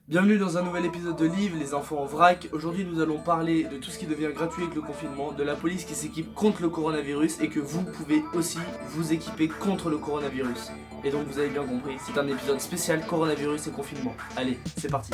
Bienvenue dans un nouvel épisode de Livre, les infos en vrac. Aujourd'hui nous allons parler de tout ce qui devient gratuit avec le confinement, de la police qui s'équipe contre le coronavirus et que vous pouvez aussi vous équiper contre le coronavirus. Et donc vous avez bien compris, c'est un épisode spécial coronavirus et confinement. Allez, c'est parti.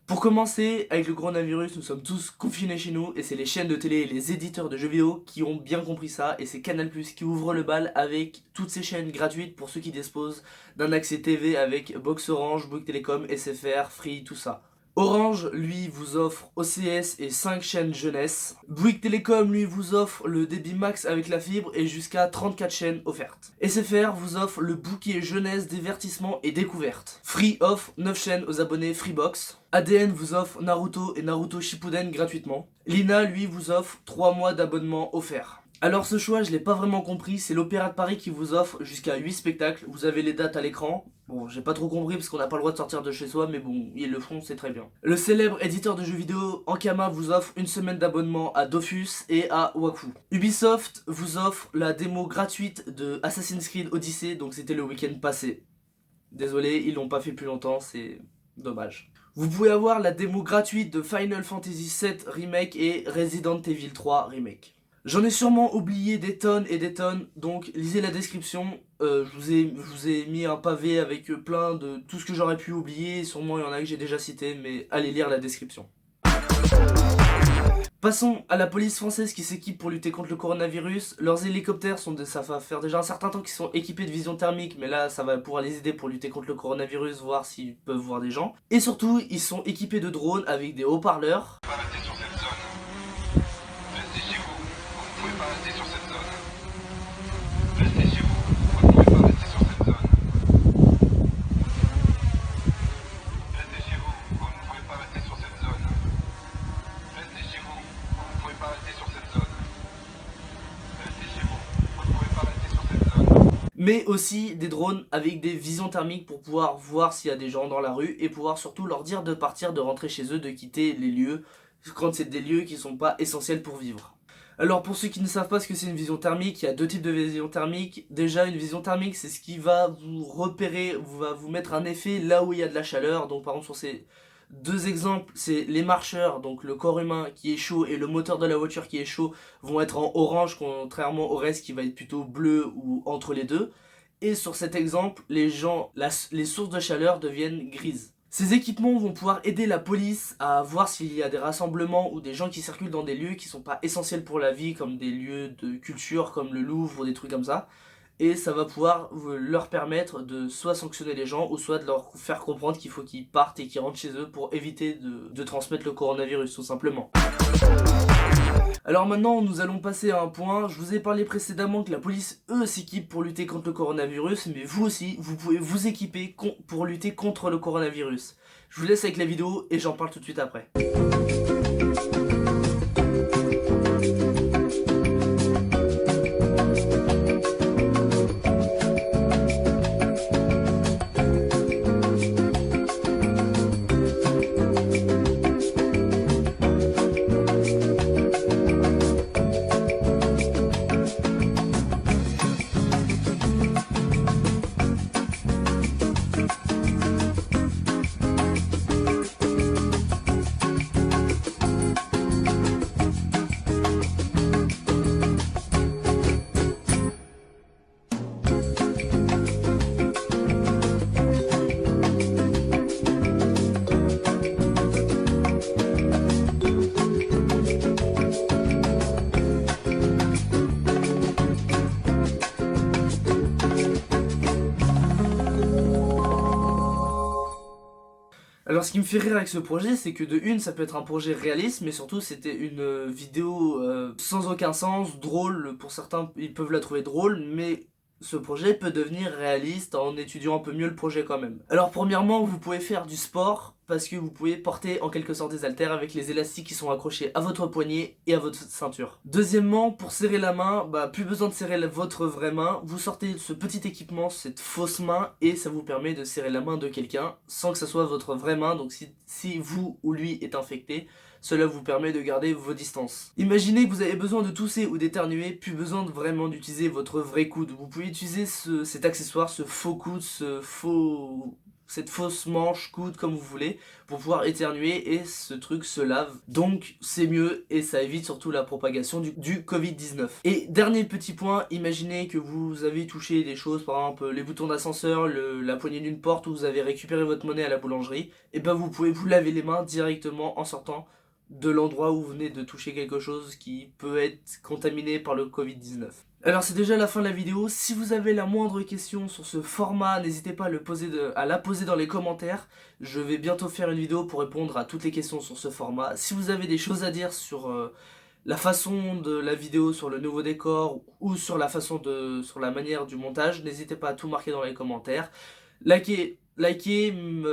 Pour commencer, avec le coronavirus, nous sommes tous confinés chez nous et c'est les chaînes de télé et les éditeurs de jeux vidéo qui ont bien compris ça et c'est Canal+ qui ouvre le bal avec toutes ces chaînes gratuites pour ceux qui disposent d'un accès TV avec Box Orange, Bouygues Telecom, SFR, Free, tout ça. Orange, lui, vous offre OCS et 5 chaînes jeunesse. Bouygues Telecom, lui, vous offre le débit max avec la fibre et jusqu'à 34 chaînes offertes. SFR vous offre le bouquet jeunesse, divertissement et découverte. Free offre 9 chaînes aux abonnés Freebox. ADN vous offre Naruto et Naruto Shippuden gratuitement. Lina, lui, vous offre 3 mois d'abonnement offert. Alors ce choix, je l'ai pas vraiment compris, c'est l'Opéra de Paris qui vous offre jusqu'à 8 spectacles, vous avez les dates à l'écran. Bon, j'ai pas trop compris parce qu'on n'a pas le droit de sortir de chez soi, mais bon, ils le font, c'est très bien. Le célèbre éditeur de jeux vidéo Ankama vous offre une semaine d'abonnement à Dofus et à Waku. Ubisoft vous offre la démo gratuite de Assassin's Creed Odyssey, donc c'était le week-end passé. Désolé, ils l'ont pas fait plus longtemps, c'est dommage. Vous pouvez avoir la démo gratuite de Final Fantasy VII Remake et Resident Evil 3 Remake. J'en ai sûrement oublié des tonnes et des tonnes, donc lisez la description. Je vous ai mis un pavé avec plein de tout ce que j'aurais pu oublier. Sûrement il y en a que j'ai déjà cité, mais allez lire la description. Passons à la police française qui s'équipe pour lutter contre le coronavirus. Leurs hélicoptères ça va faire déjà un certain temps qu'ils sont équipés de vision thermique, mais là ça va pouvoir les aider pour lutter contre le coronavirus, voir s'ils peuvent voir des gens. Et surtout, ils sont équipés de drones avec des haut-parleurs. Pas rester sur cette zone. Restez chez vous. Vous ne pouvez pas rester sur cette zone. Restez chez vous. Vous ne pouvez pas rester sur cette zone. Restez chez vous. Vous ne pouvez pas rester sur cette zone. Restez chez vous. Vous ne pouvez pas rester sur cette zone. Restez chez vous. Vous ne pouvez pas rester sur cette zone. Mais aussi des drones avec des visions thermiques pour pouvoir voir s'il y a des gens dans la rue et pouvoir surtout leur dire de partir, de rentrer chez eux, de quitter les lieux quand c'est des lieux qui sont pas essentiels pour vivre. Alors pour ceux qui ne savent pas ce que c'est une vision thermique, il y a deux types de vision thermique. Déjà une vision thermique c'est ce qui va vous repérer, va vous mettre un effet là où il y a de la chaleur. Donc par exemple sur ces deux exemples, c'est les marcheurs, donc le corps humain qui est chaud et le moteur de la voiture qui est chaud vont être en orange contrairement au reste qui va être plutôt bleu ou entre les deux. Et sur cet exemple, les sources de chaleur deviennent grises. Ces équipements vont pouvoir aider la police à voir s'il y a des rassemblements ou des gens qui circulent dans des lieux qui sont pas essentiels pour la vie, comme des lieux de culture comme le Louvre ou des trucs comme ça. Et ça va pouvoir leur permettre de soit sanctionner les gens ou soit de leur faire comprendre qu'il faut qu'ils partent et qu'ils rentrent chez eux pour éviter de transmettre le coronavirus tout simplement. Alors maintenant nous allons passer à un point, je vous ai parlé précédemment que la police eux s'équipe pour lutter contre le coronavirus, mais vous aussi vous pouvez vous équiper pour lutter contre le coronavirus. Je vous laisse avec la vidéo et j'en parle tout de suite après. Alors ce qui me fait rire avec ce projet, c'est que de une, ça peut être un projet réaliste, mais surtout c'était une vidéo sans aucun sens, drôle, pour certains ils peuvent la trouver drôle, mais ce projet peut devenir réaliste en étudiant un peu mieux le projet quand même. Alors premièrement, vous pouvez faire du sport, parce que vous pouvez porter en quelque sorte des haltères avec les élastiques qui sont accrochés à votre poignet et à votre ceinture. Deuxièmement, pour serrer la main, plus besoin de serrer votre vraie main, vous sortez ce petit équipement, cette fausse main, et ça vous permet de serrer la main de quelqu'un sans que ça soit votre vraie main, donc si vous ou lui est infecté, cela vous permet de garder vos distances. Imaginez que vous avez besoin de tousser ou d'éternuer, plus besoin vraiment d'utiliser votre vrai coude. Vous pouvez utiliser cet accessoire, ce faux coude, cette fausse manche, coude, comme vous voulez, pour pouvoir éternuer et ce truc se lave. Donc c'est mieux et ça évite surtout la propagation du Covid-19. Et dernier petit point, imaginez que vous avez touché des choses, par exemple les boutons d'ascenseur, la poignée d'une porte, où vous avez récupéré votre monnaie à la boulangerie, et ben vous pouvez vous laver les mains directement en sortant de l'endroit où vous venez de toucher quelque chose qui peut être contaminé par le Covid-19. Alors c'est déjà la fin de la vidéo, si vous avez la moindre question sur ce format, n'hésitez pas à la poser dans les commentaires. Je vais bientôt faire une vidéo pour répondre à toutes les questions sur ce format. Si vous avez des choses à dire sur la façon de la vidéo, sur le nouveau décor ou sur sur la manière du montage, n'hésitez pas à tout marquer dans les commentaires. Likez,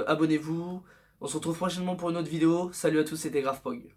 abonnez-vous. On se retrouve prochainement pour une autre vidéo. Salut à tous, c'était GravePog.